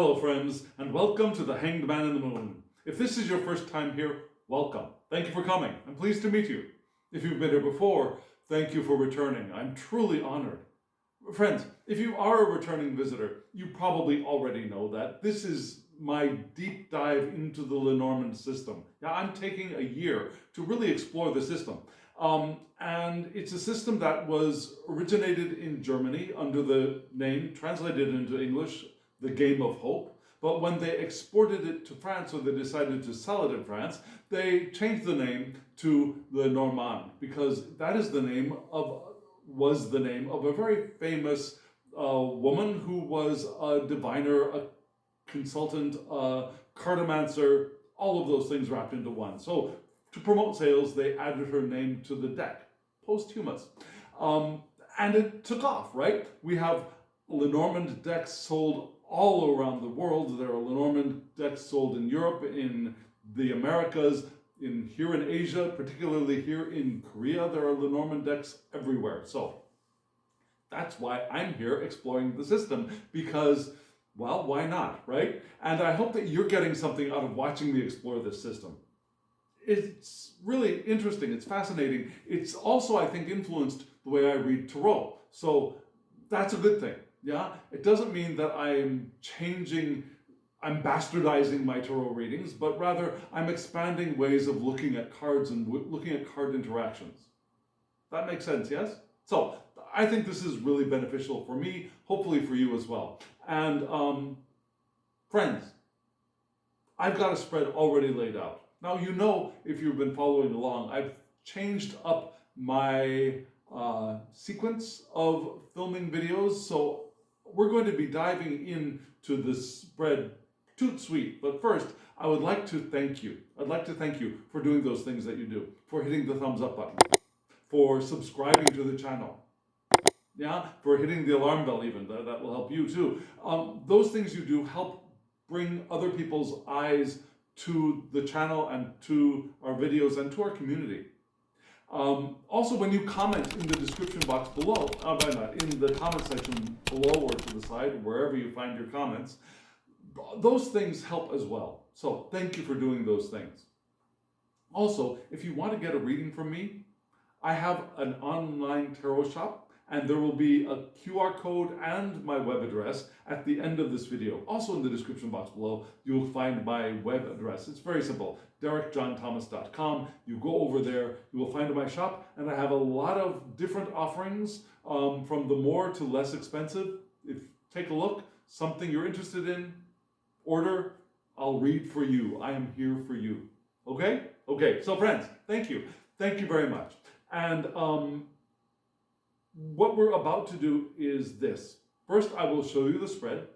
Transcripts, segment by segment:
Hello friends, and welcome to the Hanged Man in the Moon. If this is your first time here, welcome. Thank you for coming. I'm pleased to meet you. If you've been here before, thank you for returning. I'm truly honored. Friends, if you are a returning visitor, you probably already know that this is my deep dive into the Lenormand system. Now, I'm taking a year to really explore the system. And it's a system that was originated in Germany under the name, translated into English, the Game of Hope. But when they exported it to France, or they decided to sell it in France, they changed the name to the Normand, because that is was the name of a very famous woman who was a diviner, a consultant, a cartomancer, all of those things wrapped into one. So to promote sales, they added her name to the deck, posthumous. And it took off, right? We have Lenormand decks sold all around the world. There are Lenormand decks sold in Europe, in the Americas, here in Asia, particularly here in Korea. There are Lenormand decks everywhere. So that's why I'm here exploring the system, because, well, why not, right? And I hope that you're getting something out of watching me explore this system. It's really interesting. It's fascinating. It's also, I think, influenced the way I read tarot. So that's a good thing. Yeah, it doesn't mean that I'm bastardizing my tarot readings, but rather I'm expanding ways of looking at cards and looking at card interactions. That makes sense, yes? So I think this is really beneficial for me, hopefully for you as well. And friends, I've got a spread already laid out. Now, you know, if you've been following along, I've changed up my sequence of filming videos. So we're going to be diving into the spread tout suite. But first, I would like to thank you. I'd like to thank you for doing those things that you do, for hitting the thumbs up button, for subscribing to the channel, yeah, for hitting the alarm bell even. That will help you too. Those things you do help bring other people's eyes to the channel and to our videos and to our community. Also, when you comment in the description box below, in the comment section below or to the side, wherever you find your comments, those things help as well. So thank you for doing those things. Also, if you want to get a reading from me, I have an online tarot shop, and there will be a QR code and my web address at the end of this video. Also in the description box below, you'll find my web address. It's very simple, derekjohnthomas.com. You go over there, you will find my shop, and I have a lot of different offerings, from the more to less expensive. Take a look, something you're interested in, order, I'll read for you. I am here for you. Okay? Okay, so friends, thank you. Thank you very much. And what we're about to do is this. First, I will show you the spread,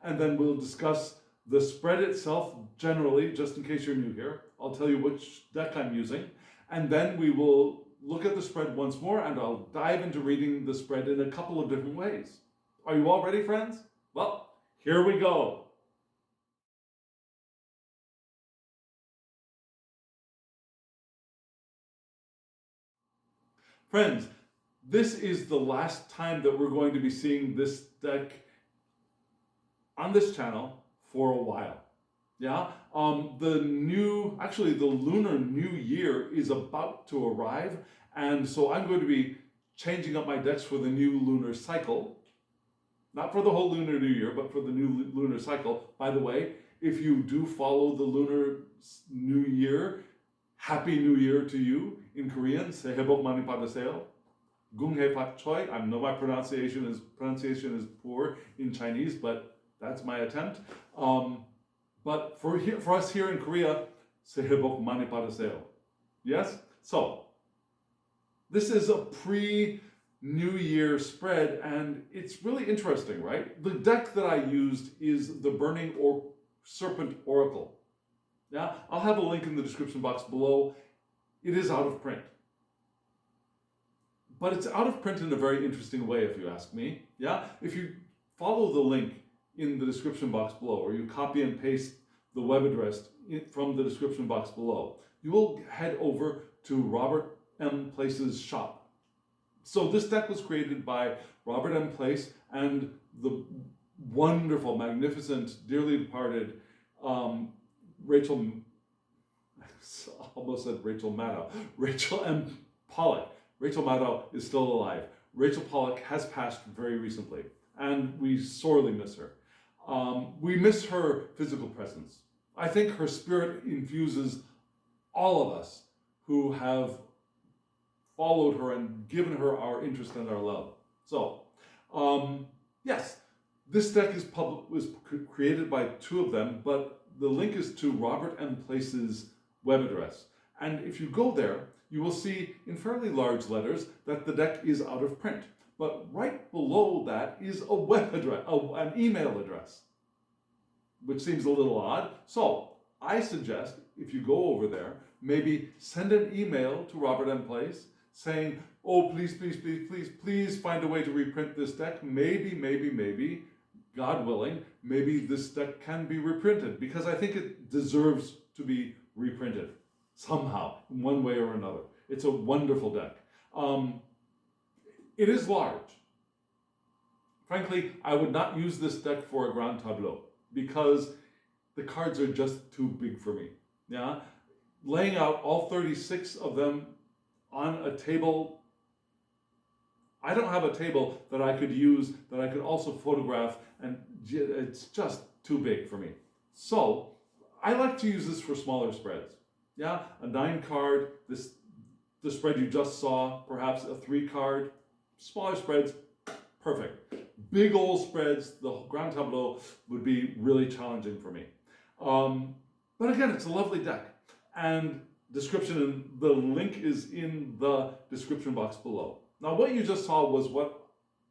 and then we'll discuss the spread itself generally, just in case you're new here. I'll tell you which deck I'm using, and then we will look at the spread once more, and I'll dive into reading the spread in a couple of different ways. Are you all ready, friends? Well, here we go. Friends, this is the last time that we're going to be seeing this deck on this channel for a while. Yeah, the Lunar New Year is about to arrive, and so I'm going to be changing up my decks for the new lunar cycle. Not for the whole Lunar New Year, but for the new lunar cycle. By the way, if you do follow the Lunar New Year, Happy New Year to you in Korean. 새해 복 많이 받으세요. Gung Fat Choi. I know my pronunciation is poor in Chinese, but that's my attempt. But for us here in Korea, 새해 복 많이 받으세요. Yes? So, this is a pre-New Year spread, and it's really interesting, right? The deck that I used is the Burning Serpent Oracle. Yeah, I'll have a link in the description box below. It is out of print. But it's out of print in a very interesting way, if you ask me. Yeah, if you follow the link in the description box below, or you copy and paste the web address from the description box below, you will head over to Robert M. Place's shop. So this deck was created by Robert M. Place, and the wonderful, magnificent, dearly departed Rachel, I almost said Rachel Maddow, Rachel M. Pollock. Rachel Maddow is still alive. Rachel Pollock has passed very recently, and we sorely miss her. We miss her physical presence. I think her spirit infuses all of us who have followed her and given her our interest and our love. So, yes, this deck was created by two of them, but the link is to Robert M. Place's web address. And if you go there, you will see in fairly large letters that the deck is out of print. But right below that is a web address, an email address, which seems a little odd. So I suggest if you go over there, maybe send an email to Robert M. Place saying, oh, please, please, please, please, please find a way to reprint this deck. Maybe, God willing, maybe this deck can be reprinted, because I think it deserves to be reprinted somehow, in one way or another. It's a wonderful deck. It is large. Frankly, I would not use this deck for a grand tableau because the cards are just too big for me. Yeah, laying out all 36 of them on a table. I don't have a table that I could use that I could also photograph, and it's just too big for me. So I like to use this for smaller spreads. Yeah, a 9 card, the spread you just saw, perhaps a 3 card, smaller spreads, perfect. Big old spreads, the grand tableau would be really challenging for me. But again, it's a lovely deck. And the link is in the description box below. Now, what you just saw was what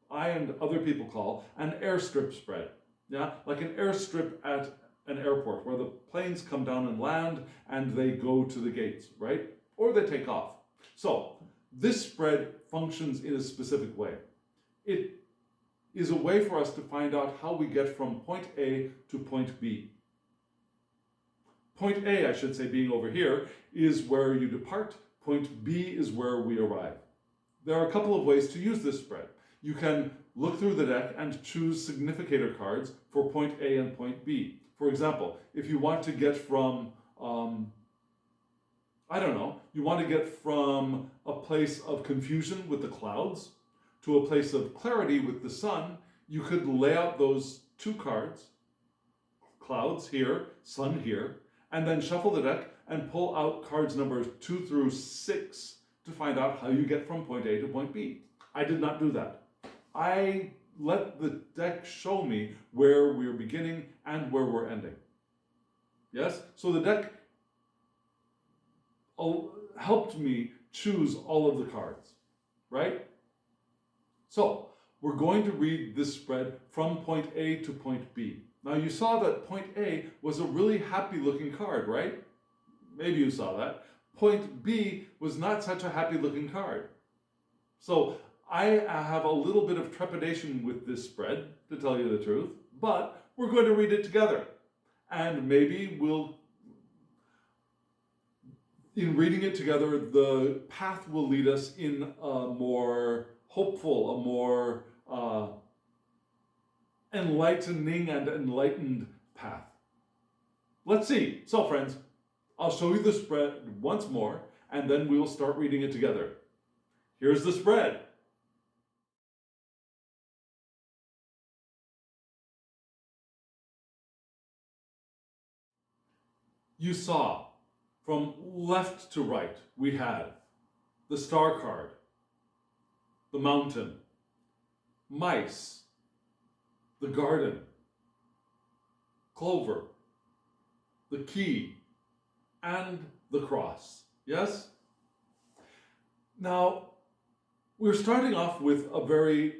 I and other people call an airstrip spread. Yeah, like an airstrip at an airport where the planes come down and land and they go to the gates, right? Or they take off. So this spread functions in a specific way. It is a way for us to find out how we get from point A to point B. Point A, I should say, being over here, is where you depart. Point B is where we arrive. There are a couple of ways to use this spread. You can look through the deck and choose significator cards for point A and point B. For example, if you want to get from, you want to get from a place of confusion with the clouds to a place of clarity with the sun, you could lay out those 2 cards, clouds here, sun here, and then shuffle the deck and pull out cards numbers 2 through 6 to find out how you get from point A to point B. I did not do that. I let the deck show me where we're beginning and where we're ending. Yes? So the deck helped me choose all of the cards, right? So we're going to read this spread from point A to point B. Now you saw that point A was a really happy looking card, right? Maybe you saw that. Point B was not such a happy looking card. So I have a little bit of trepidation with this spread, to tell you the truth, but we're going to read it together. And maybe in reading it together, the path will lead us in a more hopeful, a more enlightening and enlightened path. Let's see. So friends, I'll show you the spread once more, and then we will start reading it together. Here's the spread. You saw from left to right, we had the star card, the mountain, mice, the garden, clover, the key, and the cross. Yes? Now, we're starting off with a very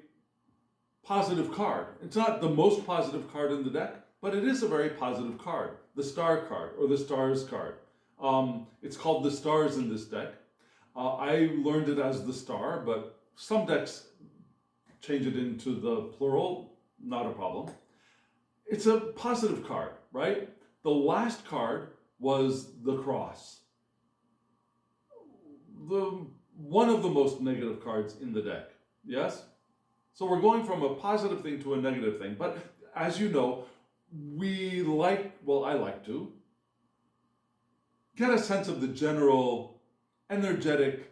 positive card. It's not the most positive card in the deck, but it is a very positive card. The star card, or the stars card. It's called the stars in this deck. I learned it as the star, but some decks change it into the plural, not a problem. It's a positive card, right? The last card was the cross. One of the most negative cards in the deck, yes? So we're going from a positive thing to a negative thing, but as you know, I like to get a sense of the general energetic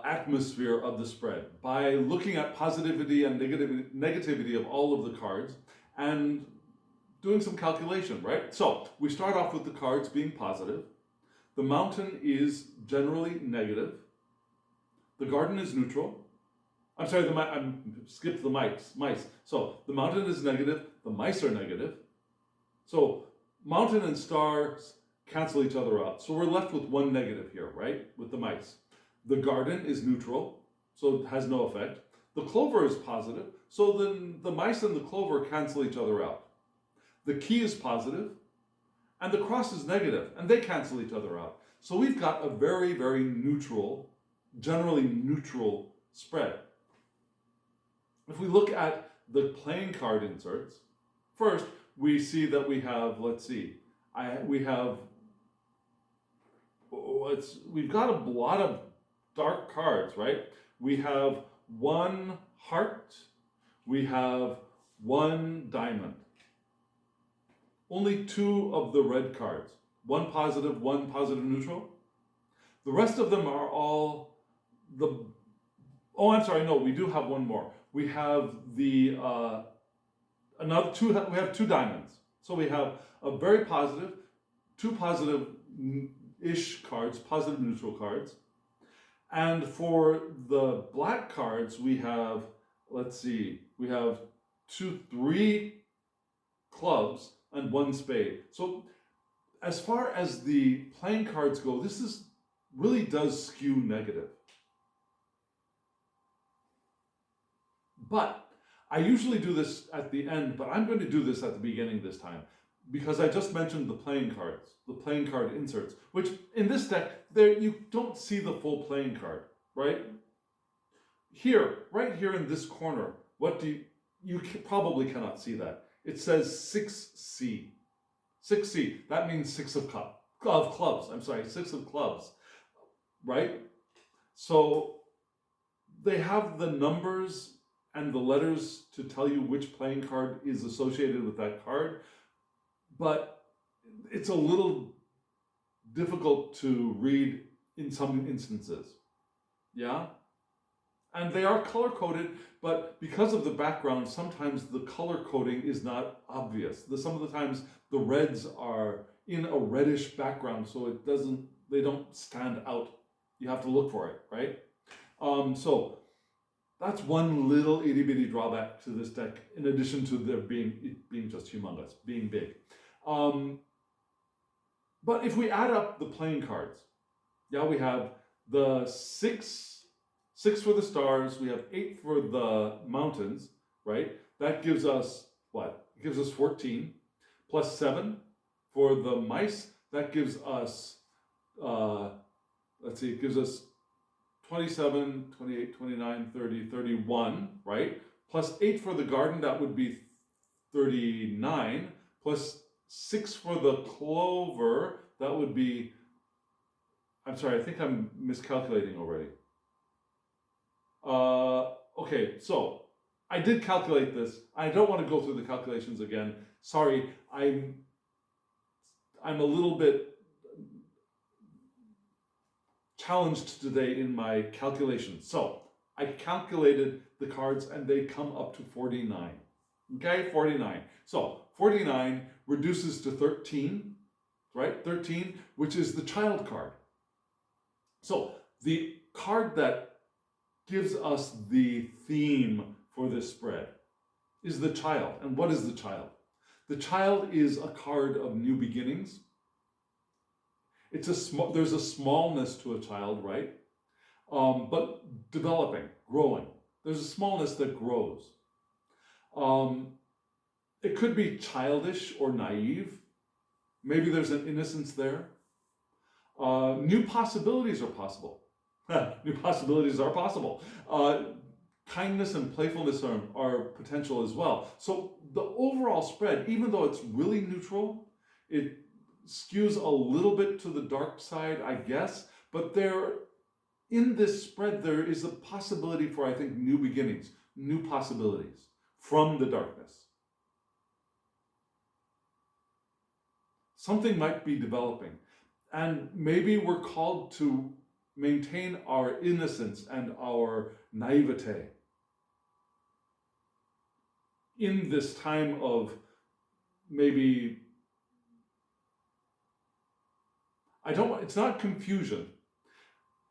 atmosphere of the spread by looking at positivity and negativity of all of the cards and doing some calculation, right? So we start off with the cards being positive. The mountain is generally negative. The garden is neutral. I'm sorry, I skipped the mice. So the mountain is negative. The mice are negative. So mountain and stars cancel each other out. So we're left with one negative here, right? With the mice. The garden is neutral, so it has no effect. The clover is positive, so then the mice and the clover cancel each other out. The key is positive, and the cross is negative, and they cancel each other out. So we've got a very, very neutral, generally neutral spread. If we look at the playing card inserts, first we see that we have, we've got a lot of dark cards, right? We have one heart, we have one diamond. Only two of the red cards, one positive neutral. The rest of them are all we do have one more. We have we have two diamonds. So we have a very positive, two positive-ish cards, positive neutral cards. And for the black cards, we have, three clubs and one spade. So as far as the playing cards go, really does skew negative. But I usually do this at the end, but I'm going to do this at the beginning this time, because I just mentioned the playing cards, the playing card inserts, which in this deck, you don't see the full playing card, right? Right here in this corner, you probably cannot see that. It says 6C. 6C, that means six of clubs, 6 of clubs, right? So they have the numbers and the letters to tell you which playing card is associated with that card, but it's a little difficult to read in some instances, yeah? And they are color-coded, but because of the background, sometimes the color coding is not obvious. Some of the times the reds are in a reddish background, so they don't stand out. You have to look for it, right? So that's one little itty-bitty drawback to this deck, in addition to it being just humongous, being big. But if we add up the playing cards, we have the six for the stars, we have 8 for the mountains, right? That gives us what? It gives us 14, plus 7 for the mice. That gives us, it gives us 27, 28, 29, 30, 31, right? Plus 8 for the garden, that would be 39, plus 6 for the clover, that would be, I think I'm miscalculating already. Okay, so I did calculate this. I don't want to go through the calculations again. Sorry, I'm a little bit challenged today in my calculations. So I calculated the cards and they come up to 49. Okay, 49. So 49 reduces to 13, right? 13, which is the child card. So the card that gives us the theme for this spread is the child. And what is the child? The child is a card of new beginnings. There's a smallness to a child, right? But developing, growing. There's a smallness that grows. It could be childish or naive. Maybe there's an innocence there. New possibilities are possible. New possibilities are possible. Kindness and playfulness are potential as well. So the overall spread, even though it's really neutral, it skews a little bit to the dark side, I guess. But in this spread, there is a possibility for, I think, new beginnings, new possibilities from the darkness. Something might be developing. And maybe we're called to maintain our innocence and our naivete in this time of maybe, it's not confusion.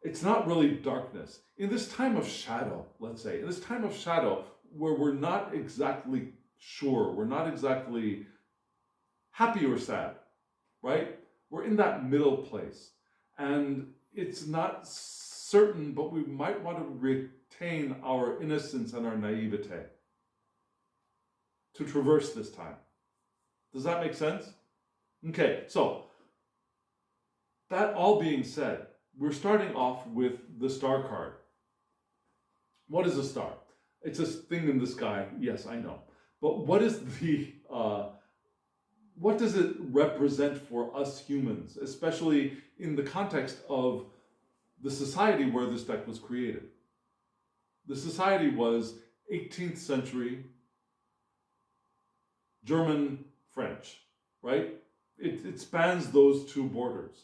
It's not really darkness. In this time of shadow, let's say, in this time of shadow where we're not exactly sure, we're not exactly happy or sad, right? We're in that middle place. And it's not certain, but we might want to retain our innocence and our naivete to traverse this time. Does that make sense? Okay, so that all being said, we're starting off with the star card. What is a star? It's a thing in the sky. Yes, I know. But what is what does it represent for us humans, especially in the context of the society where this deck was created? The society was 18th century German French, right? It spans those two borders.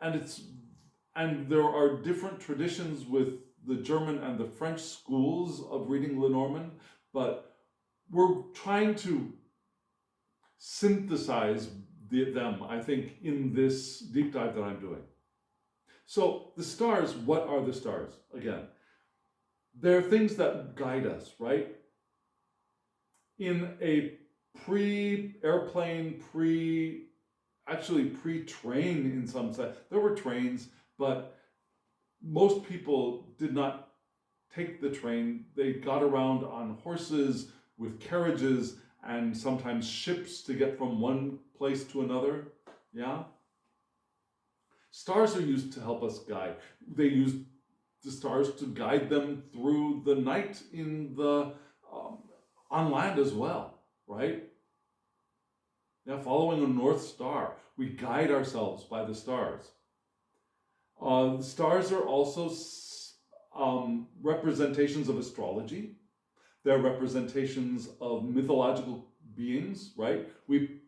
And there are different traditions with the German and the French schools of reading Lenormand, but we're trying to synthesize them, I think, in this deep dive that I'm doing. So the stars, what are the stars? Again, they're things that guide us, right? In a pre-airplane, pre-train in some sense. There were trains, but most people did not take the train. They got around on horses with carriages and sometimes ships to get from one place to another. Yeah? Stars are used to help us guide. They use the stars to guide them through the night in the on land as well, right? Now, following a North Star, we guide ourselves by the stars. The stars are also representations of astrology. They're representations of mythological beings, right? We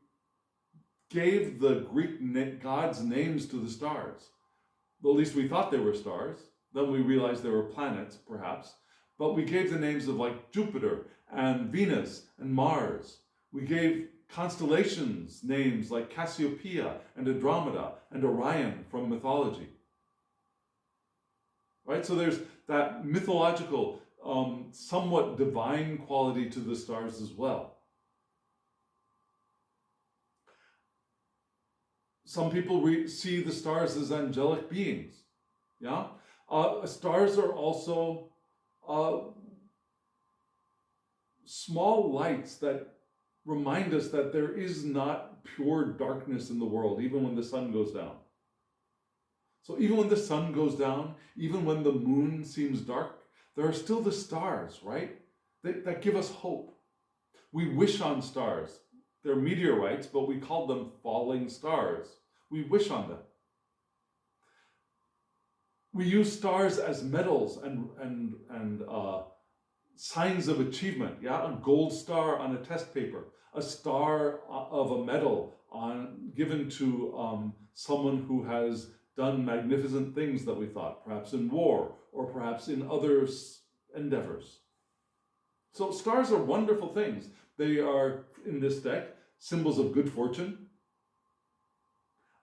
gave the Greek gods names to the stars. Well, at least we thought they were stars. Then we realized they were planets, perhaps. But we gave the names of like Jupiter and Venus and Mars. We gave constellations names like Cassiopeia and Andromeda and Orion from mythology. Right? So there's that mythological, somewhat divine quality to the stars as well. Some people see the stars as angelic beings. Yeah? Stars are also small lights that remind us that there is not pure darkness in the world, even when the sun goes down. So even when the sun goes down, even when the moon seems dark, there are still the stars, right? That give us hope. We wish on stars. They're meteorites, but we call them falling stars. We wish on them. We use stars as medals and signs of achievement. Yeah, a gold star on a test paper, a star of a medal given to someone who has done magnificent things that we thought, perhaps in war or perhaps in other endeavors. So stars are wonderful things. They are, in this deck, symbols of good fortune,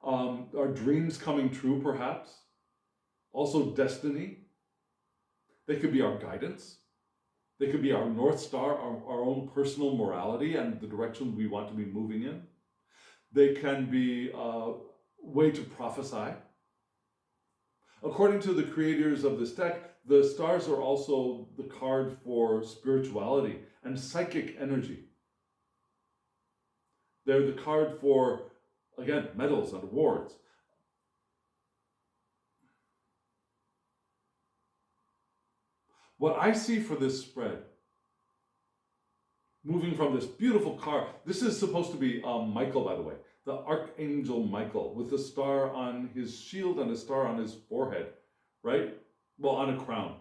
our dreams coming true, perhaps. Also destiny. They could be our guidance. They could be our North Star, our own personal morality and the direction we want to be moving in. They can be a way to prophesy. According to the creators of this deck, the stars are also the card for spirituality and psychic energy. They're the card for, again, medals and awards. What I see for this spread, moving from this beautiful card, this is supposed to be Michael, by the way, the Archangel Michael, with a star on his shield and a star on his forehead, right? Well, on a crown.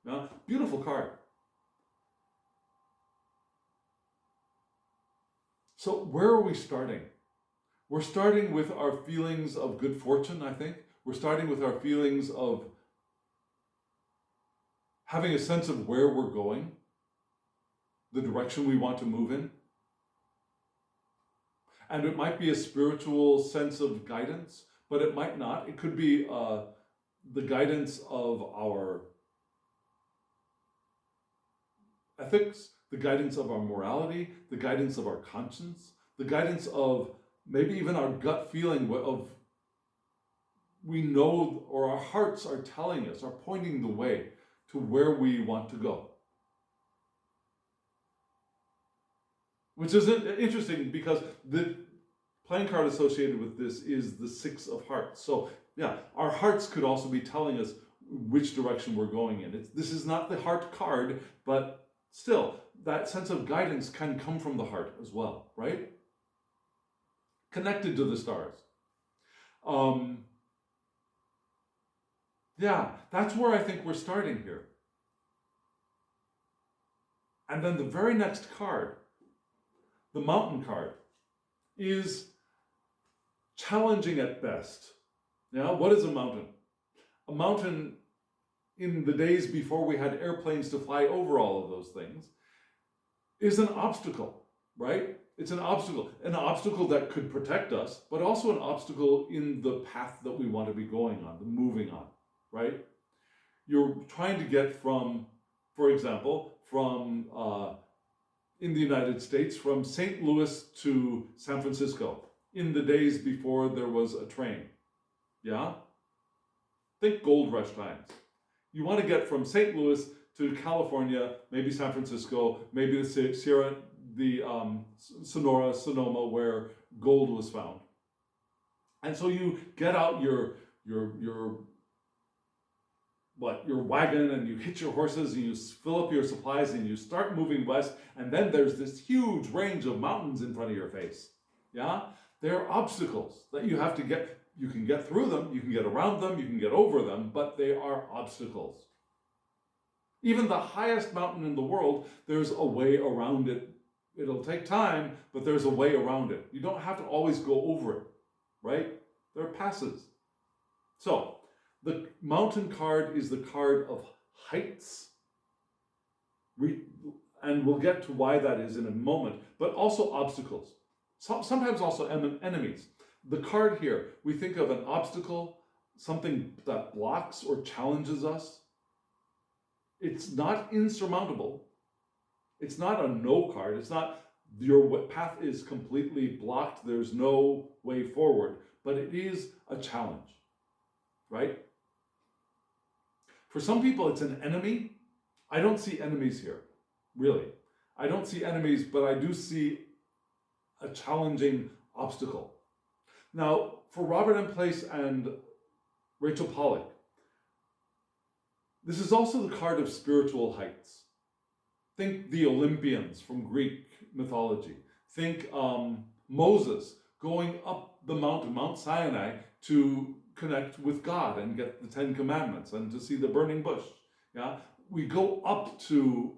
Yeah? Beautiful card. So where are we starting? We're starting with our feelings of good fortune, I think. We're starting with our feelings of having a sense of where we're going, the direction we want to move in. And it might be a spiritual sense of guidance, but it might not. It could be the guidance of our ethics, the guidance of our morality, the guidance of our conscience, the guidance of maybe even our gut feeling of we know, or our hearts are telling us, are pointing the way to where we want to go. Which is interesting because the playing card associated with this is the Six of Hearts. So yeah, our hearts could also be telling us which direction we're going in. This is not the heart card, but still, that sense of guidance can come from the heart as well, right? Connected to the stars. Yeah, that's where I think we're starting here. And then the very next card, the mountain card, is challenging at best. Now, what is a mountain? A mountain, in the days before we had airplanes to fly over all of those things, is an obstacle, right? It's an obstacle that could protect us, but also an obstacle in the path that we want to be going on, moving on, right? You're trying to get from, for example, from in the United States, from St. Louis to San Francisco, in the days before there was a train. Yeah? Think gold rush times. You want to get from St. Louis to California, maybe San Francisco, maybe the Sonoma, where gold was found. And so you get out your wagon, and you hitch your horses, and you fill up your supplies, and you start moving west, and then there's this huge range of mountains in front of your face. Yeah? They're obstacles that you have to get. You can get through them, you can get around them, you can get over them, but they are obstacles. Even the highest mountain in the world, there's a way around it. It'll take time, but there's a way around it. You don't have to always go over it, right? There are passes. So, the mountain card is the card of heights. And we'll get to why that is in a moment, but also obstacles. Sometimes also enemies. The card here, we think of an obstacle, something that blocks or challenges us. It's not insurmountable. It's not a no card. It's not your path is completely blocked. There's no way forward, but it is a challenge, right? For some people, it's an enemy. I don't see enemies here, really. I don't see enemies, but I do see a challenging obstacle. Now, for Robert M. Place and Rachel Pollack, this is also the card of spiritual heights. Think the Olympians from Greek mythology. Think Moses going up the mountain, Mount Sinai, to connect with God and get the Ten Commandments and to see the burning bush. Yeah, we go up to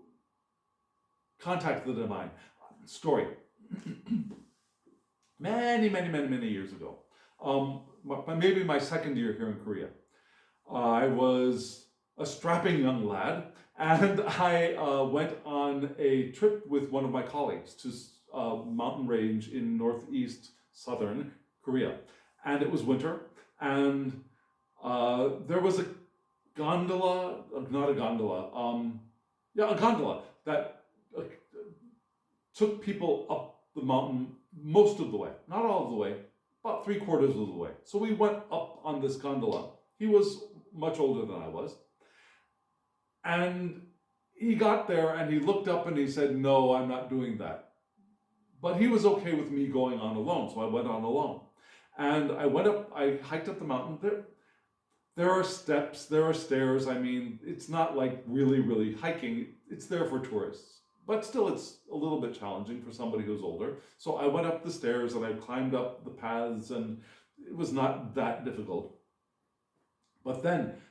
contact the divine. Story. Many years ago. Maybe my second year here in Korea. I was a strapping young lad, and I went on a trip with one of my colleagues to a mountain range in northeast southern Korea. And it was winter, and there was a gondola, not a gondola, a gondola that took people up the mountain most of the way, not all of the way, about 3/4 of the way. So we went up on this gondola. He was much older than I was. And he got there and he looked up and he said, "No, I'm not doing that." But he was okay with me going on alone, so I went on alone. And I hiked up the mountain. There are steps, there are stairs. I mean, it's not like really hiking. It's there for tourists. But still, it's a little bit challenging for somebody who's older. So I went up the stairs and I climbed up the paths, and it was not that difficult. But then,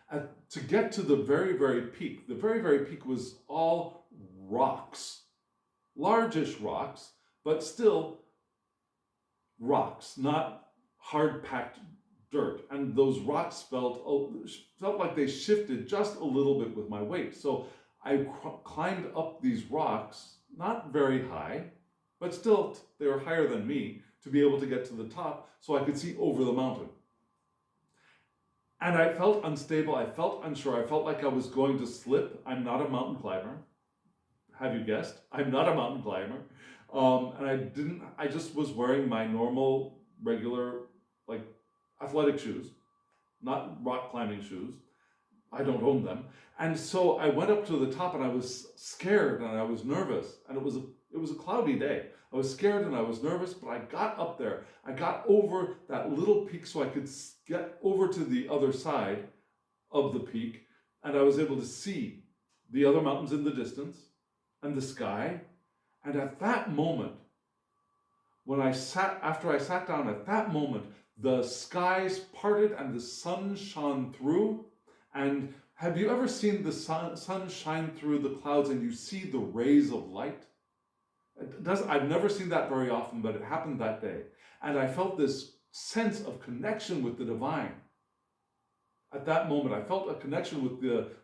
to get to the very peak was all rocks. Largish rocks, but still rocks, not hard packed dirt. And those rocks felt like they shifted just a little bit with my weight. So I climbed up these rocks, not very high, but still they were higher than me, to be able to get to the top so I could see over the mountain. And I felt unstable, I felt unsure, I felt like I was going to slip. I'm not a mountain climber. Have you guessed? I'm not a mountain climber. And I just was wearing my normal, regular, like, athletic shoes, not rock climbing shoes. I don't own them. And so I went up to the top and I was scared and I was nervous. And it was a cloudy day. I was scared and I was nervous, but I got up there. I got over that little peak so I could get over to the other side of the peak, and I was able to see the other mountains in the distance and the sky. And at that moment, after I sat down, at that moment, the skies parted and the sun shone through. And have you ever seen the sun shine through the clouds and you see the rays of light? I've never seen that very often, but it happened that day. And I felt this sense of connection with the divine. At that moment, I felt a connection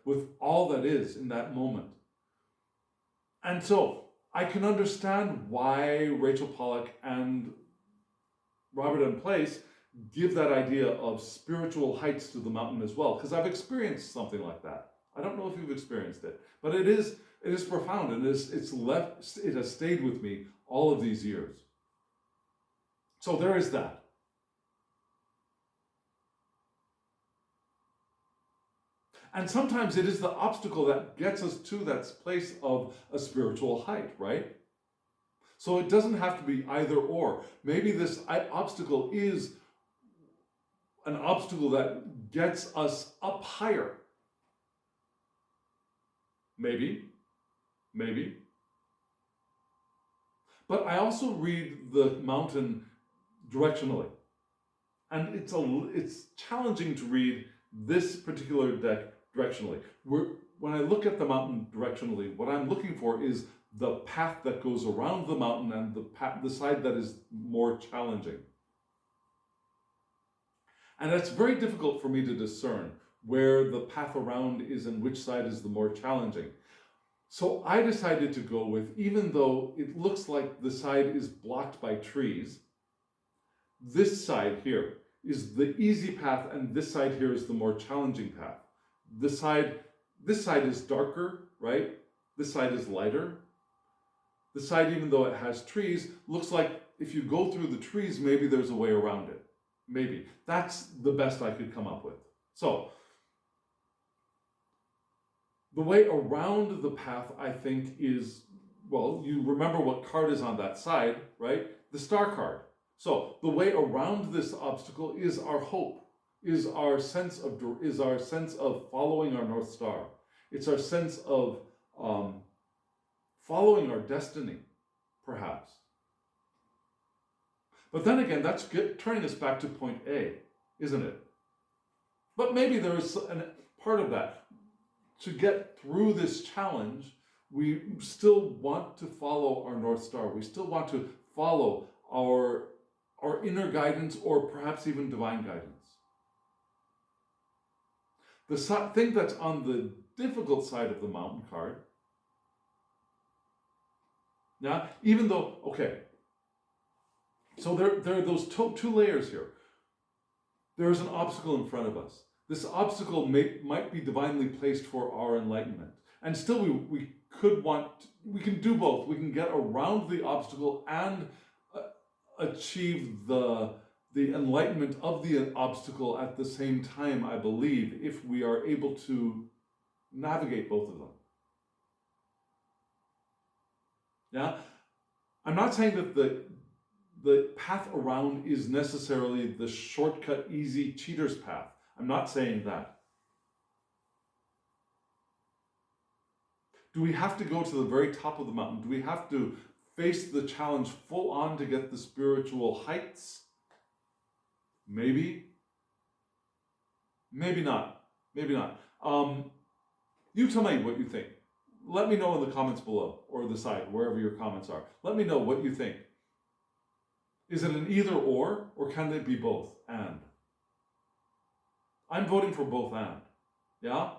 with all that is in that moment. And so I can understand why Rachel Pollack and Robert M. Place give that idea of spiritual heights to the mountain as well, because I've experienced something like that. I don't know if you've experienced it, but it is profound, and it has stayed with me all of these years. So there is that. And sometimes it is the obstacle that gets us to that place of a spiritual height, right? So it doesn't have to be either or. Maybe this obstacle is an obstacle that gets us up higher. Maybe. But I also read the mountain directionally. And it's challenging to read this particular deck directionally. When I look at the mountain directionally, what I'm looking for is the path that goes around the mountain and the side that is more challenging. And it's very difficult for me to discern where the path around is and which side is the more challenging. So I decided to go with, even though it looks like the side is blocked by trees, this side here is the easy path, and this side here is the more challenging path. This side is darker, right? This side is lighter. The side, even though it has trees, looks like if you go through the trees, maybe there's a way around it. Maybe. That's the best I could come up with. So, the way around the path, I think, is, well, you remember what card is on that side, right? The star card. So the way around this obstacle is our hope, is our sense of following our North Star. It's our sense of following our destiny, perhaps. But then again, that's turning us back to point A, isn't it? But maybe there is a part of that. To get through this challenge, we still want to follow our North Star. We still want to follow our inner guidance, or perhaps even divine guidance. The thing that's on the difficult side of the mountain card, now, even though, okay, so there are those two layers here. There is an obstacle in front of us. This obstacle might be divinely placed for our enlightenment. And still we can do both. We can get around the obstacle and achieve the enlightenment of the obstacle at the same time, I believe, if we are able to navigate both of them. Yeah? I'm not saying that the path around is necessarily the shortcut, easy cheater's path. I'm not saying that. Do we have to go to the very top of the mountain? Do we have to face the challenge full on to get the spiritual heights? Maybe. Maybe not. Maybe not. You tell me what you think. Let me know in the comments below, or the side, wherever your comments are. Let me know what you think. Is it an either or can they be both and? I'm voting for both and. Yeah?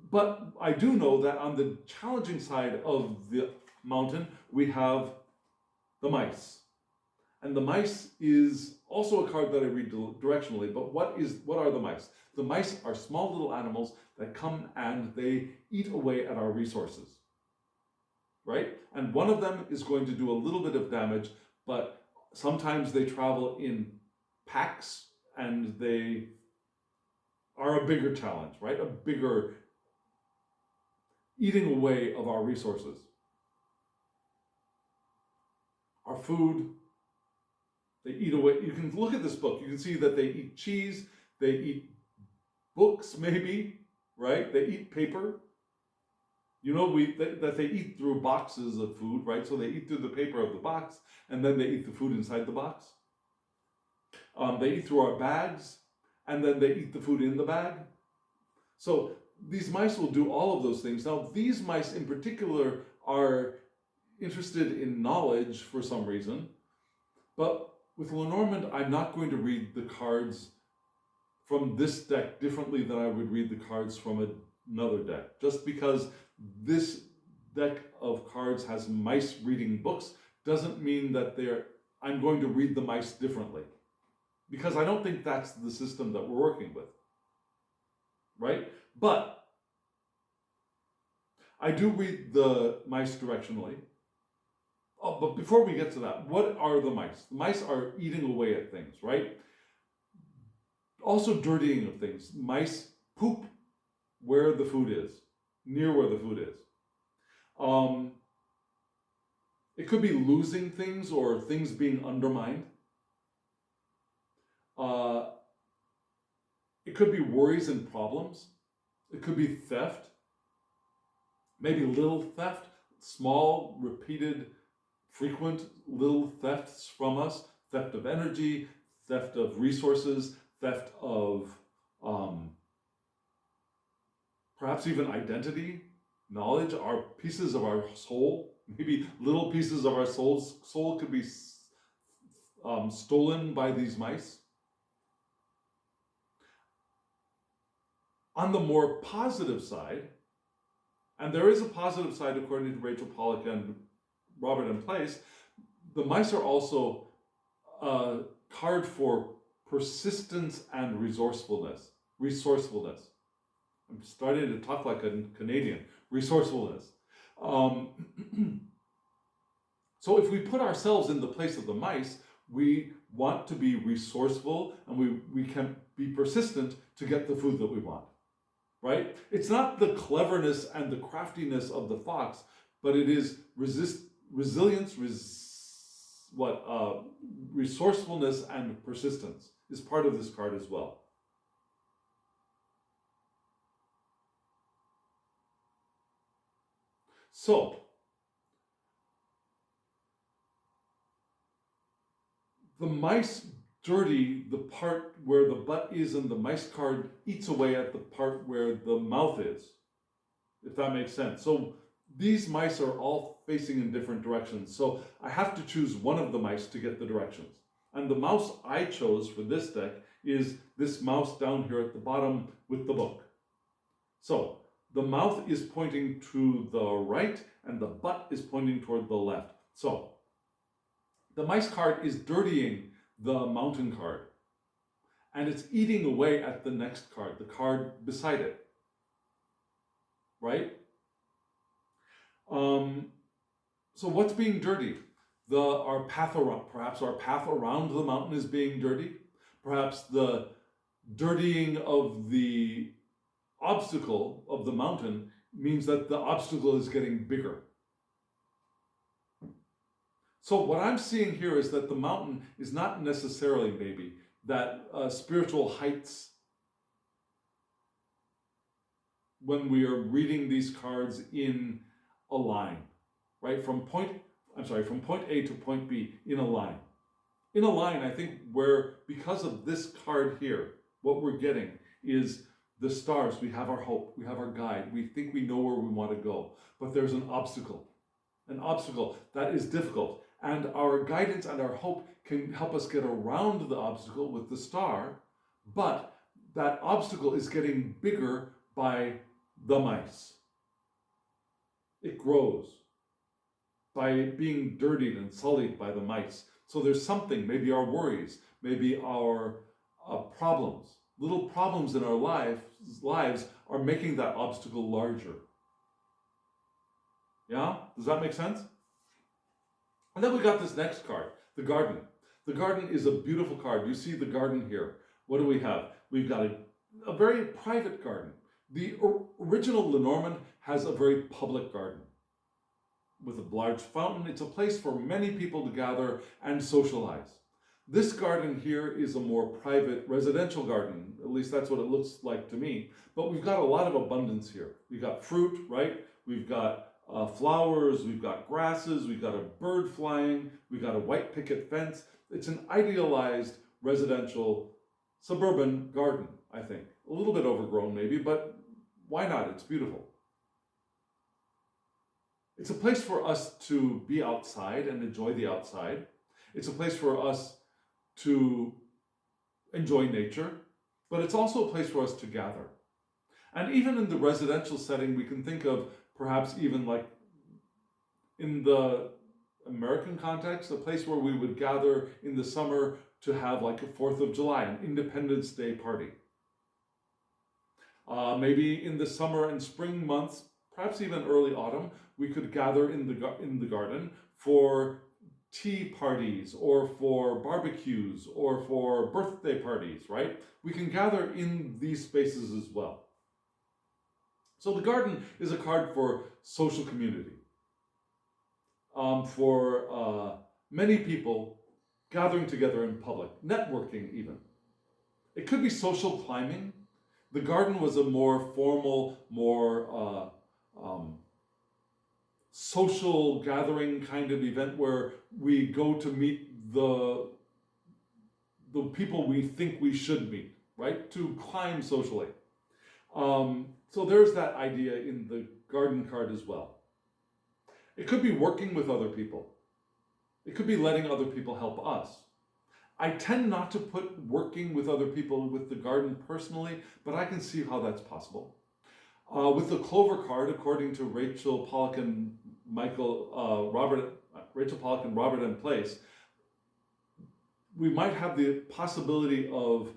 But I do know that on the challenging side of the mountain, we have the mice. And the mice is also a card that I read directionally, but what are the mice? The mice are small little animals that come and they eat away at our resources, right? And one of them is going to do a little bit of damage, but sometimes they travel in packs and they are a bigger challenge, right? A bigger eating away of our resources. Our food, they eat away. You can look at this book. You can see that they eat cheese. They eat books, maybe, right? They eat paper. You know, that they eat through boxes of food, right? So they eat through the paper of the box, and then they eat the food inside the box. They eat through our bags, and then they eat the food in the bag. So these mice will do all of those things. Now, these mice in particular are interested in knowledge for some reason, but with Lenormand, I'm not going to read the cards from this deck differently than I would read the cards from another deck. Just because this deck of cards has mice reading books doesn't mean that I'm going to read the mice differently. Because I don't think that's the system that we're working with. Right? But I do read the mice directionally. Oh, but before we get to that, what are the mice? The mice are eating away at things, right? Also dirtying of things. Mice poop where the food is, near where the food is. It could be losing things or things being undermined. It could be worries and problems. It could be theft. Maybe little theft, small, repeated, frequent little thefts from us. Theft of energy, theft of resources, theft of perhaps even identity, knowledge, our pieces of our soul. Maybe little pieces of our soul could be stolen by these mice. On the more positive side, and there is a positive side according to Rachel Pollack and Robert M. Place, the mice are also a card for persistence and resourcefulness. I'm starting to talk like a Canadian. Resourcefulness. So if we put ourselves in the place of the mice, we want to be resourceful and we can be persistent to get the food that we want. Right? It's not the cleverness and the craftiness of the fox, but it is resilience, resourcefulness and persistence is part of this card as well. So, the mice dirty the part where the butt is, and the mice card eats away at the part where the mouth is, if that makes sense. So these mice are all facing in different directions. So I have to choose one of the mice to get the directions. And the mouse I chose for this deck is this mouse down here at the bottom with the book. So the mouth is pointing to the right and the butt is pointing toward the left. So the mice card is dirtying the mountain card, and it's eating away at the next card, the card beside it, right? So what's being dirty? Our path around, perhaps our path around the mountain is being dirty. Perhaps the dirtying of the obstacle of the mountain means that the obstacle is getting bigger. So what I'm seeing here is that the mountain is not necessarily maybe that spiritual heights when we are reading these cards in a line, right? From point A to point B in a line. In a line, I think because of this card here, what we're getting is the stars. We have our hope, we have our guide, we think we know where we want to go, but there's an obstacle that is difficult. And our guidance and our hope can help us get around the obstacle with the star, but that obstacle is getting bigger by the mice. It grows by being dirtied and sullied by the mice. So there's something, maybe our worries, maybe our problems, little problems in our lives are making that obstacle larger. Yeah? Does that make sense? And then we got this next card, the garden. The garden is a beautiful card. You see the garden here. What do we have? We've got a very private garden. The original Lenormand has a very public garden with a large fountain. It's a place for many people to gather and socialize. This garden here is a more private residential garden. At least that's what it looks like to me. But we've got a lot of abundance here. We've got fruit, right? We've got flowers, we've got grasses, we've got a bird flying, we've got a white picket fence. It's an idealized residential suburban garden, I think. A little bit overgrown maybe, but why not? It's beautiful. It's a place for us to be outside and enjoy the outside. It's a place for us to enjoy nature, but it's also a place for us to gather. And even in the residential setting, we can think of perhaps even like in the American context, a place where we would gather in the summer to have like a 4th of July, an Independence Day party. Maybe in the summer and spring months, perhaps even early autumn, we could gather in the garden for tea parties or for barbecues or for birthday parties, right? We can gather in these spaces as well. So the garden is a card for social community, for many people gathering together in public, networking even. It could be social climbing. The garden was a more formal, more social gathering kind of event where we go to meet the people we think we should meet, right? To climb socially. So there's that idea in the garden card as well. It could be working with other people. It could be letting other people help us. I tend not to put working with other people with the garden personally, but I can see how that's possible. With the clover card, according to Rachel Pollack and Robert M. Place, we might have the possibility of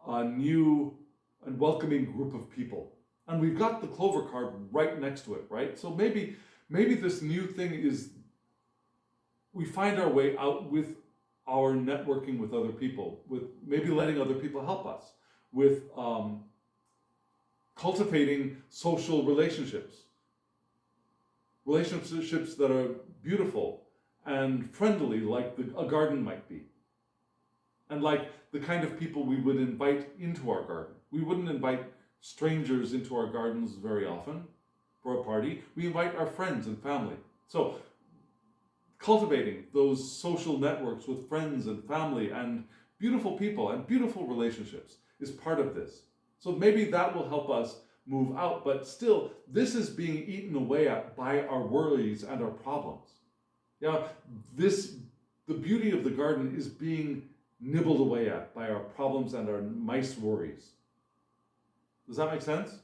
a new and welcoming group of people. And we've got the clover card right next to it, right? So maybe this new thing is we find our way out with our networking with other people, with maybe letting other people help us, with cultivating social relationships that are beautiful and friendly, like a garden might be, and like the kind of people we would invite into our garden. We wouldn't invite strangers into our gardens very often for a party. We invite our friends and family. So cultivating those social networks with friends and family and beautiful people and beautiful relationships is part of this. So maybe that will help us move out, but still, this is being eaten away at by our worries and our problems. Yeah, the beauty of the garden is being nibbled away at by our problems and our mice worries. Does that make sense?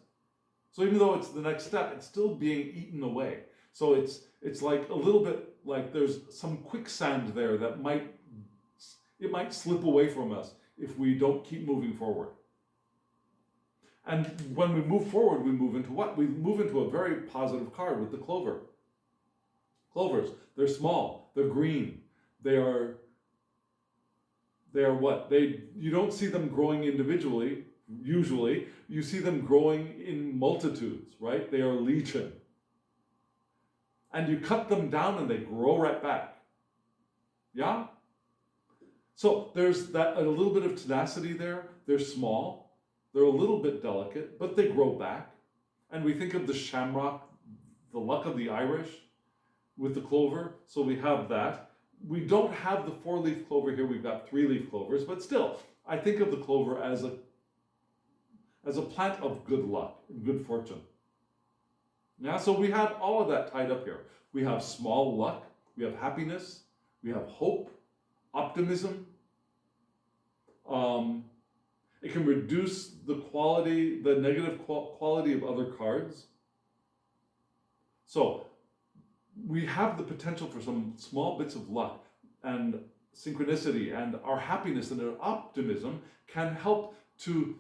So even though it's the next step, it's still being eaten away. So it's like a little bit like there's some quicksand there that might slip away from us if we don't keep moving forward. And when we move forward, we move into what? We move into a very positive card with the clover. Clovers, they're small, they're green, they are what? You don't see them growing individually, usually. You see them growing in multitudes, right? They are legion. And you cut them down and they grow right back. Yeah? So there's a little bit of tenacity there. They're small. They're a little bit delicate, but they grow back. And we think of the shamrock, the luck of the Irish, with the clover. So we have that. We don't have the 4-leaf clover here. We've got 3-leaf clovers, but still, I think of the clover as a plant of good luck and good fortune. Yeah, so we have all of that tied up here. We have small luck, we have happiness, We have hope, optimism. It can reduce the negative quality of other cards. So we have the potential for some small bits of luck and synchronicity, and our happiness and our optimism can help to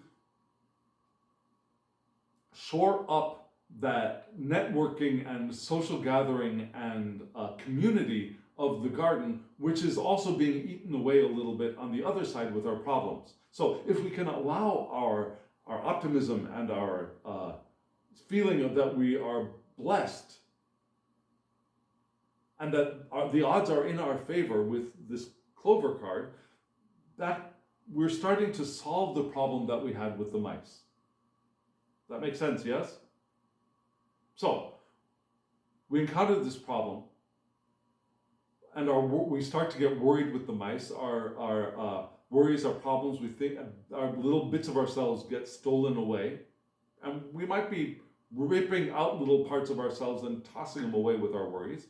shore up that networking and social gathering and community of the garden, which is also being eaten away a little bit on the other side with our problems. So if we can allow our optimism and our feeling of that we are blessed and that the odds are in our favor with this clover card, that we're starting to solve the problem that we had with the mice. That makes sense, yes? So, we encountered this problem, and we start to get worried with the mice. Our worries, our problems, we think our little bits of ourselves get stolen away, and we might be ripping out little parts of ourselves and tossing them away with our worries.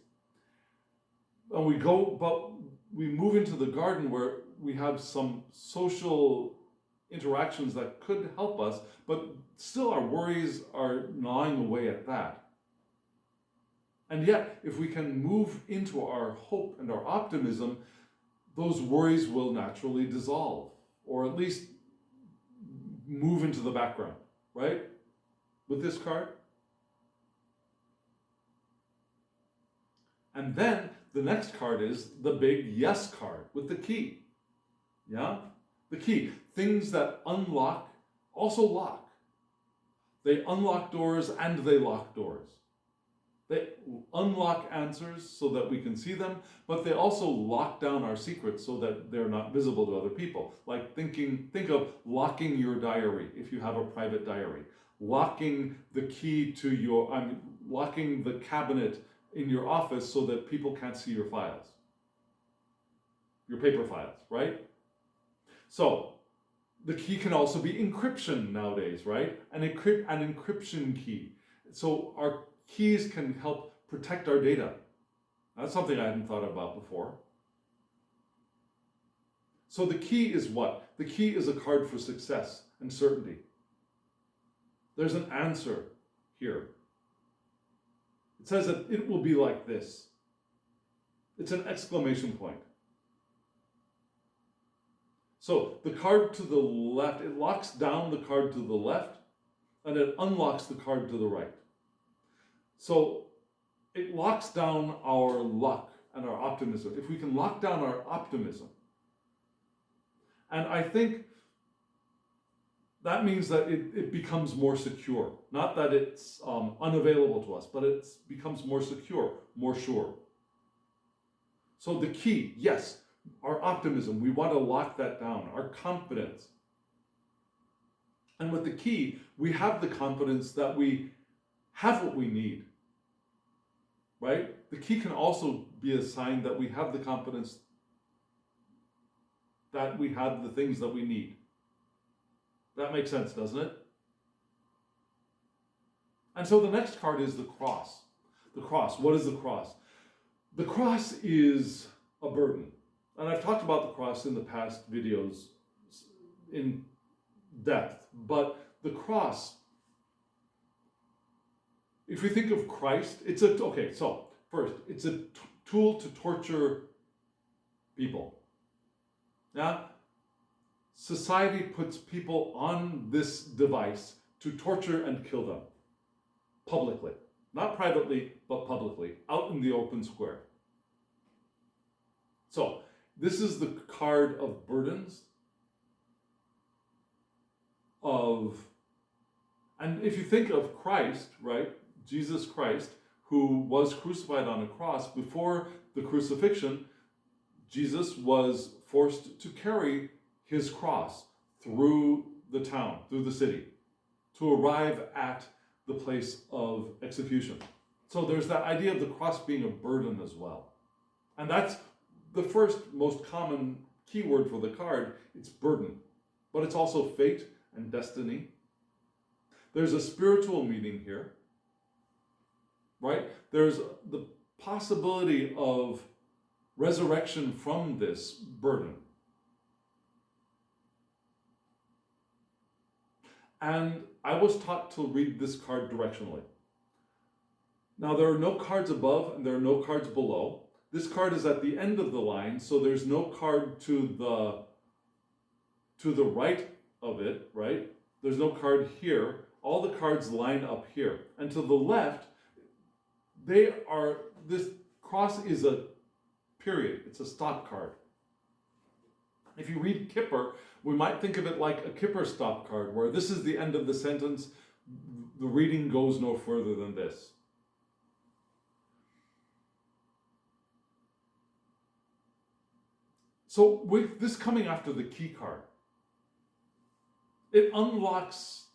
And we move into the garden where we have some social interactions that could help us, but still our worries are gnawing away at that. And yet, if we can move into our hope and our optimism, those worries will naturally dissolve, or at least move into the background, right? With this card. And then the next card is the big yes card with the key. Yeah? The key. Things that unlock also lock. They unlock doors and they lock doors. They unlock answers so that we can see them, but they also lock down our secrets so that they're not visible to other people. Like think of locking your diary if you have a private diary. Locking the key to locking the cabinet in your office so that people can't see your files. Your paper files, right? So, the key can also be encryption nowadays, right? An encryption key. So our keys can help protect our data. That's something I hadn't thought about before. So the key is what? The key is a card for success and certainty. There's an answer here. It says that it will be like this. It's an exclamation point. So the card to the left, it locks down the card to the left, and it unlocks the card to the right. So it locks down our luck and our optimism. If we can lock down our optimism, and I think that means that it becomes more secure. Not that it's unavailable to us, but it becomes more secure, more sure. So the key, yes, our optimism, we want to lock that down, our confidence. And with the key, we have the confidence that we have what we need, right? The key can also be a sign that we have the confidence that we have the things that we need. That makes sense, doesn't it? And so the next card is the cross. The cross, what is the cross? The cross is a burden. And I've talked about the cross in the past videos in depth, but the cross, if we think of Christ, it's a tool to torture people. Yeah? Society puts people on this device to torture and kill them publicly. Not privately, but publicly, out in the open square. So, this is the card of burdens, and if you think of Christ, right, Jesus Christ, who was crucified on a cross, before the crucifixion, Jesus was forced to carry his cross through the town, through the city, to arrive at the place of execution. So there's that idea of the cross being a burden as well. And that's the first most common keyword for the card. It's burden, but it's also fate and destiny. There's a spiritual meaning here, right? There's the possibility of resurrection from this burden. And I was taught to read this card directionally. Now, there are no cards above and there are no cards below. This card is at the end of the line, so there's no card to the right of it, right? There's no card here. All the cards line up here. And to the left, this cross is a period. It's a stop card. If you read Kipper, we might think of it like a Kipper stop card, where this is the end of the sentence. The reading goes no further than this. So with this coming after the key card, it unlocks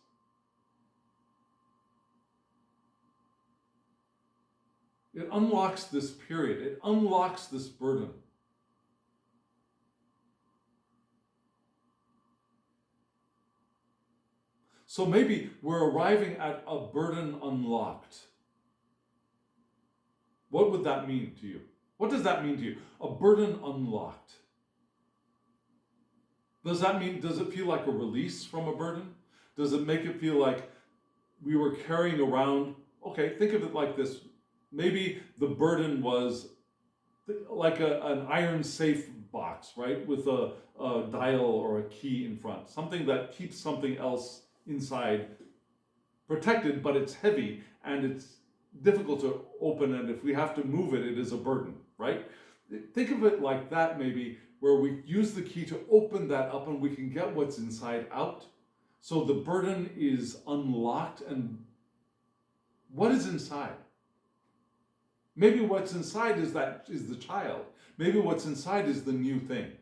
this period. It unlocks this burden. So maybe we're arriving at a burden unlocked. What would that mean to you? What does that mean to you? A burden unlocked. Does it feel like a release from a burden? Does it make it feel like we were carrying around, okay, think of it like this. Maybe the burden was like an iron safe box, right? With a dial or a key in front. Something that keeps something else inside protected, but it's heavy and it's difficult to open, and if we have to move it, it is a burden, right? Think of it like that, maybe, where we use the key to open that up and we can get what's inside out. So the burden is unlocked, and what is inside? Maybe what's inside is the child. Maybe what's inside is the new thing.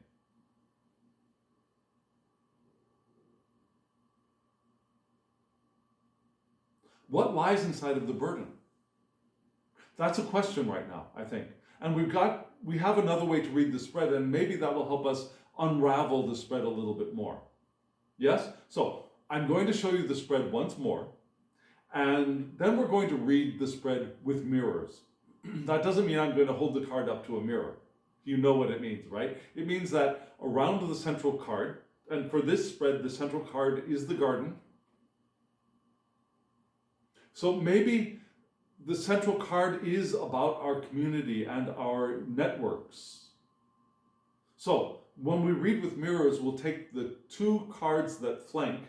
What lies inside of the burden? That's a question right now, I think. And we have another way to read the spread, and maybe that will help us unravel the spread a little bit more. Yes? So I'm going to show you the spread once more, and then we're going to read the spread with mirrors. That doesn't mean I'm going to hold the card up to a mirror. You know what it means, right? It means that around the central card, and for this spread, the central card is the garden. So maybe the central card is about our community and our networks. So when we read with mirrors, we'll take the two cards that flank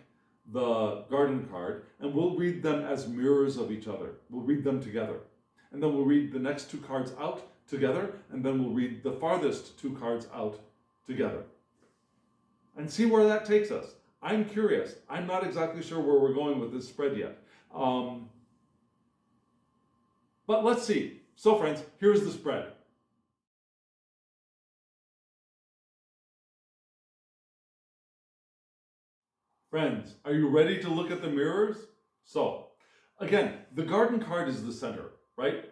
the garden card, and we'll read them as mirrors of each other. We'll read them together. And then we'll read the next two cards out together, and then we'll read the farthest two cards out together. And see where that takes us. I'm curious. I'm not exactly sure where we're going with this spread yet. But let's see. So friends, here's the spread. Friends, are you ready to look at the mirrors? So, again, the garden card is the center, right?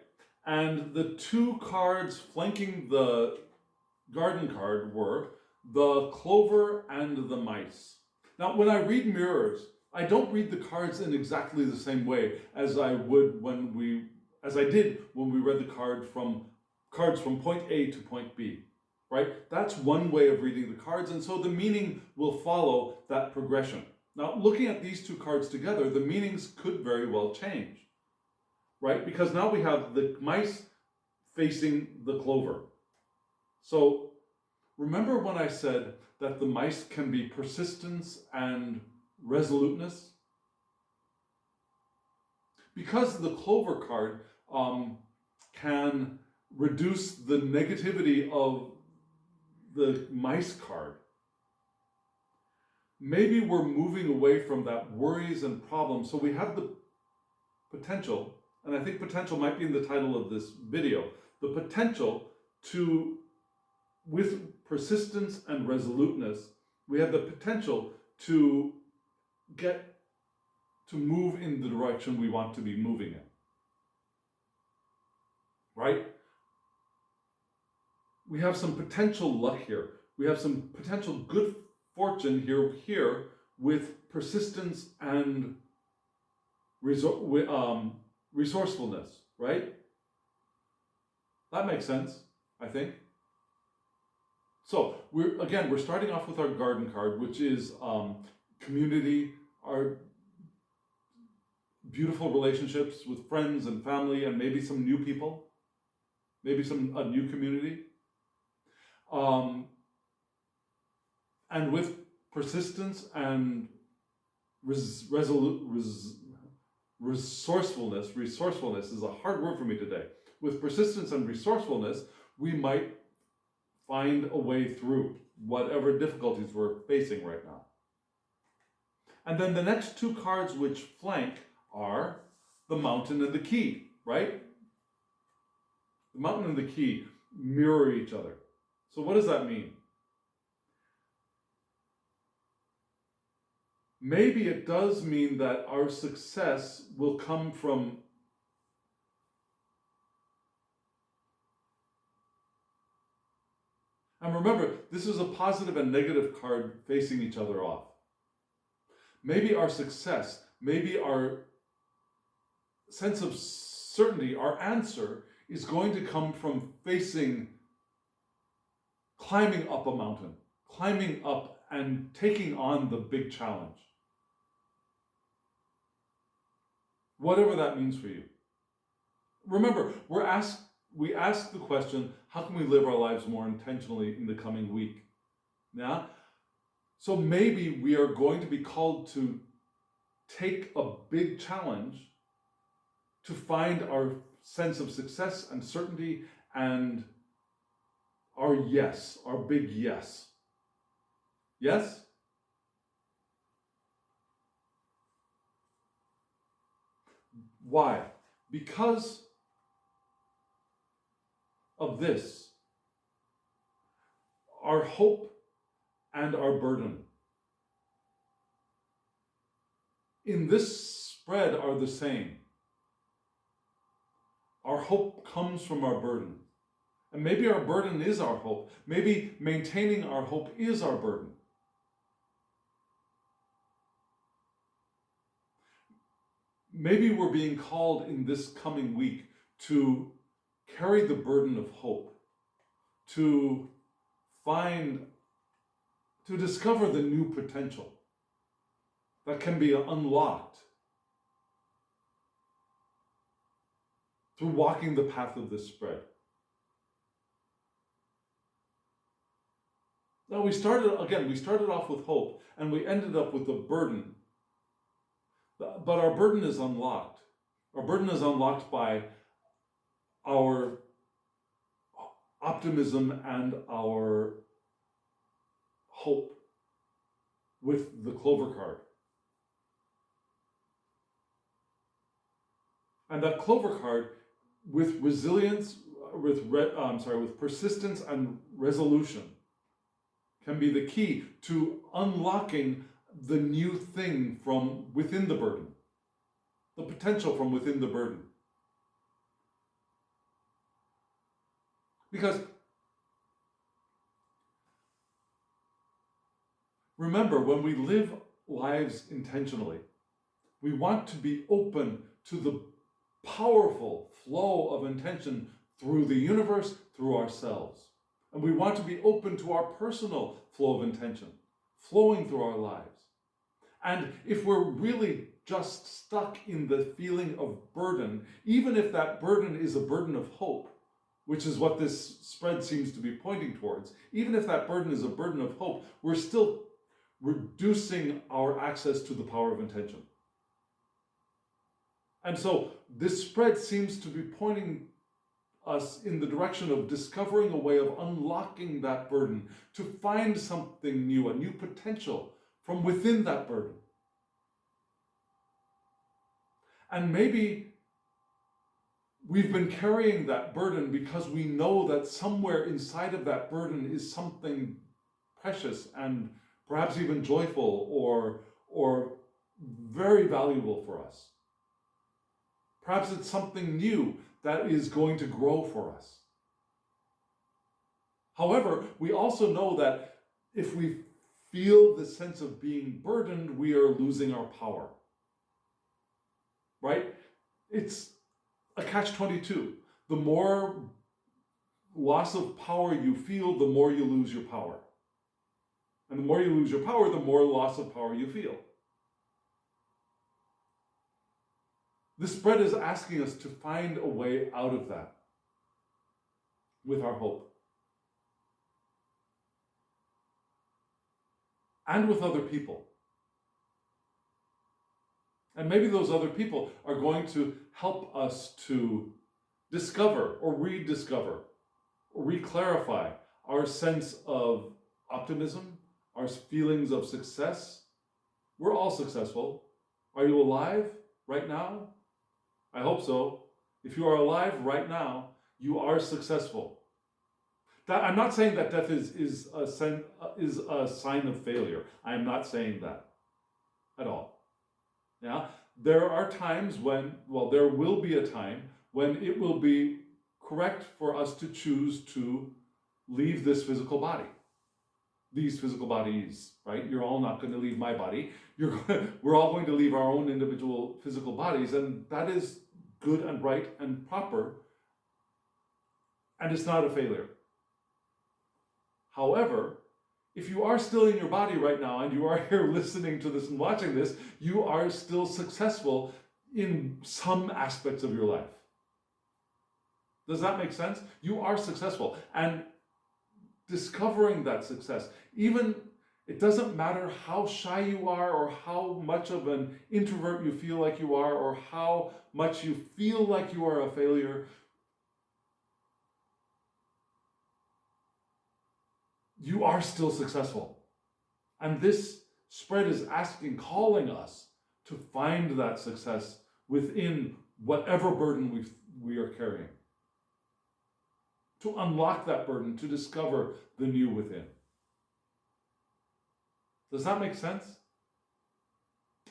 And the two cards flanking the garden card were the clover and the mice. Now, when I read mirrors, I don't read the cards in exactly the same way as I did when we read the cards from point A to point B, right? That's one way of reading the cards, and so the meaning will follow that progression. Now, looking at these two cards together, the meanings could very well change, right? Because now we have the mice facing the clover. So remember when I said that the mice can be persistence and resoluteness? Because the clover card can reduce the negativity of the mice card, maybe we're moving away from that worries and problems. So we have the potential, and I think potential might be in the title of this video, the potential to, with persistence and resoluteness, we have the potential to move in the direction we want to be moving in. Right? We have some potential luck here. We have some potential good fortune here with persistence and resourcefulness, right? That makes sense, I think. So we're starting off with our garden card, which is community, our beautiful relationships with friends and family, and maybe some new people, maybe a new community, and with persistence and resourcefulness. Resourcefulness is a hard word for me today. With persistence and resourcefulness, we might find a way through whatever difficulties we're facing right now. And then the next two cards which flank are the mountain and the key, right? The mountain and the key mirror each other. So what does that mean? Maybe it does mean that our success will come from and remember, this is a positive and negative card facing each other off. Maybe our success, maybe our sense of certainty, our answer is going to come from climbing up a mountain, climbing up and taking on the big challenge. Whatever that means for you. Remember, we ask the question, how can we live our lives more intentionally in the coming week? Yeah? So maybe we are going to be called to take a big challenge to find our sense of success and certainty and our yes, our big yes. Yes? Why? Because of this, our hope and our burden in this spread are the same. Our hope comes from our burden. And maybe our burden is our hope. Maybe maintaining our hope is our burden. Maybe we're being called in this coming week to carry the burden of hope, to discover the new potential that can be unlocked through walking the path of this spread. Now we started off with hope and we ended up with a burden. But our burden is unlocked. Our burden is unlocked by our optimism and our hope with the clover card. And that clover card, with resilience, with persistence and resolution, can be the key to unlocking the new thing from within the burden, the potential from within the burden. Because remember, when we live lives intentionally, we want to be open to the powerful flow of intention through the universe, through ourselves. And we want to be open to our personal flow of intention, flowing through our lives. And if we're really just stuck in the feeling of burden, even if that burden is a burden of hope, which is what this spread seems to be pointing towards, even if that burden is a burden of hope, we're still reducing our access to the power of intention. And so this spread seems to be pointing us in the direction of discovering a way of unlocking that burden, to find something new, a new potential from within that burden. And maybe we've been carrying that burden because we know that somewhere inside of that burden is something precious and perhaps even joyful or very valuable for us. Perhaps it's something new that is going to grow for us. However, we also know that if we feel the sense of being burdened, we are losing our power. Right? It's a catch-22. The more loss of power you feel, the more you lose your power. And the more you lose your power, the more loss of power you feel. This spread is asking us to find a way out of that with our hope. And with other people. And maybe those other people are going to help us to discover or rediscover or reclarify our sense of optimism, our feelings of success. We're all successful. Are you alive right now? I hope so. If you are alive right now, you are successful. I'm not saying that death is a sign of failure. I am not saying that at all. Yeah, there are times when, there will be a time when it will be correct for us to choose to leave this physical body. These physical bodies, right? You're all not going to leave my body. We're all going to leave our own individual physical bodies, and that is good and right and proper, and it's not a failure. However, if you are still in your body right now and you are here listening to this and watching this, you are still successful in some aspects of your life. Does that make sense? You are successful. And discovering that success, even it doesn't matter how shy you are or how much of an introvert you feel like you are or how much you feel like you are a failure, you are still successful. And this spread is calling us to find that success within whatever burden we are carrying. To unlock that burden, to discover the new within. Does that make sense?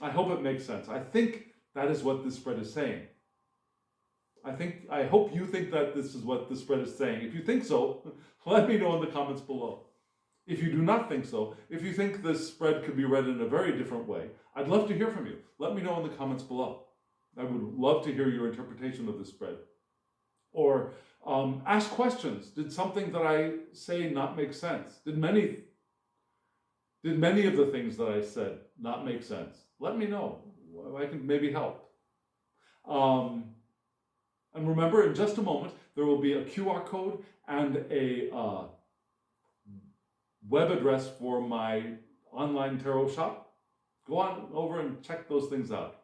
I hope it makes sense. I think that is what this spread is saying. I hope you think that this is what this spread is saying. If you think so, let me know in the comments below. If you do not think so, if you think this spread could be read in a very different way, I'd love to hear from you. Let me know in the comments below. I would love to hear your interpretation of this spread. Or ask questions. Did something that I say not make sense? Did many of the things that I said not make sense? Let me know. I can maybe help. And remember, in just a moment, there will be a QR code and a web address for my online tarot shop. Go on over and check those things out.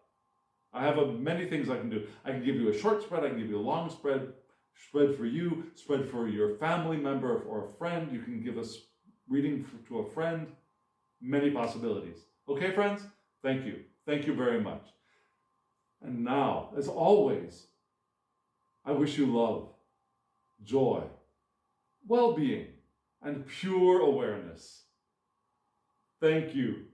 I have many things I can do. I can give you a short spread, I can give you a long spread for you, spread for your family member or a friend. You can give a reading to a friend. Many possibilities. Okay, friends? Thank you. Thank you very much. And now, as always, I wish you love, joy, well-being, and pure awareness. Thank you.